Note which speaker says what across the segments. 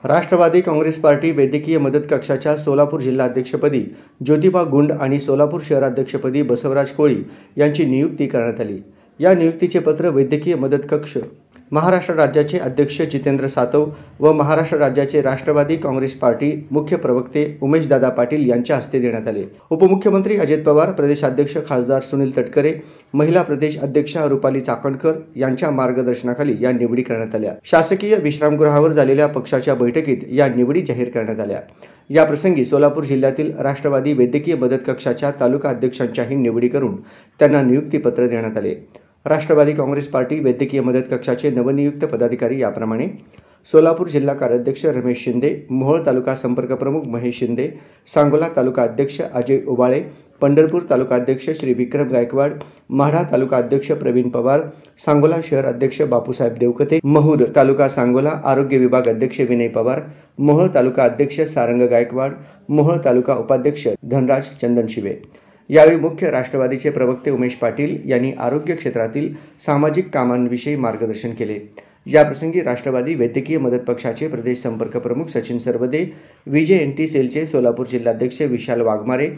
Speaker 1: Rashtrawadi Congress party वैद्यकीय मदत कक्षाच्या सोलापूर जिल्हाध्यक्षपदी ज्योतिबा गुंड आणि सोलापूर शहराध्यक्षपदी बसवराज कोळी यांची नियुक्ती करण्यात आली। या नियुक्तीचे पत्र वैद्यकीय मदत कक्ष महाराष्ट्र राज्याचे अध्यक्ष जितेंद्र सातव व महाराष्ट्र राज्याचे राष्ट्रवादी काँग्रेस पार्टी मुख्य प्रवक्ते उमेशदादा पाटील यांच्या हस्ते देण्यात आले। उपमुख्यमंत्री अजित पवार, प्रदेशाध्यक्ष खासदार सुनील तटकरे, महिला प्रदेश अध्यक्षा रुपाली चाकणकर यांच्या मार्गदर्शनाखाली या निवडी करण्यात आल्या। शासकीय विश्रामगृहावर झालेल्या पक्षाच्या बैठकीत या निवडी जाहीर करण्यात आल्या। या प्रसंगी सोलापूर जिल्ह्यातील राष्ट्रवादी वैद्यकीय मदत कक्षाच्या तालुका अध्यक्षांच्याही निवडी करून त्यांना नियुक्तीपत्र देण्यात आले। राष्ट्रवादी काँग्रेस पार्टी वैद्यकीय मदत कक्षाचे नवनियुक्त पदाधिकारी याप्रमाणे: सोलापूर जिल्हा कार्याध्यक्ष रमेश शिंदे, मोहोळ तालुका संपर्क प्रमुख महेश शिंदे, सांगोला तालुका अध्यक्ष अजय उबाळे, पंढरपूर तालुका अध्यक्ष श्री विक्रम गायकवाड, माढा तालुका अध्यक्ष प्रवीण पवार, सांगोला शहर अध्यक्ष बापूसाहेब देवकते, महूद तालुका सांगोला आरोग्य विभाग अध्यक्ष विनय पवार, मोहोळ तालुका अध्यक्ष सारंग गायकवाड, मोहोळ तालुका उपाध्यक्ष धनराज चंदनशिवे। यावेळी मुख्य राष्ट्रवादीचे प्रवक्ते उमेश पाटील यांनी आरोग्य क्षेत्रातील सामाजिक कामांविषयी मार्गदर्शन केले। याप्रसंगी राष्ट्रवादी वैद्यकीय मदत पक्षाचे प्रदेश संपर्क प्रमुख सचिन सरवदे, VJNT सेलचे सोलापूर जिल्हाध्यक्ष विशाल वाघमारे,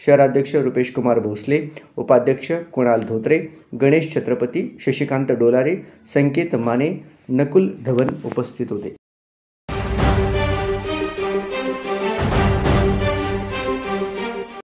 Speaker 1: शहराध्यक्ष रुपेश कुमार भोसले, उपाध्यक्ष कुणाल धोत्रे, गणेश छत्रपती, शशिकांत डोलारे, संकेत माने, नकुल धवन उपस्थित होते।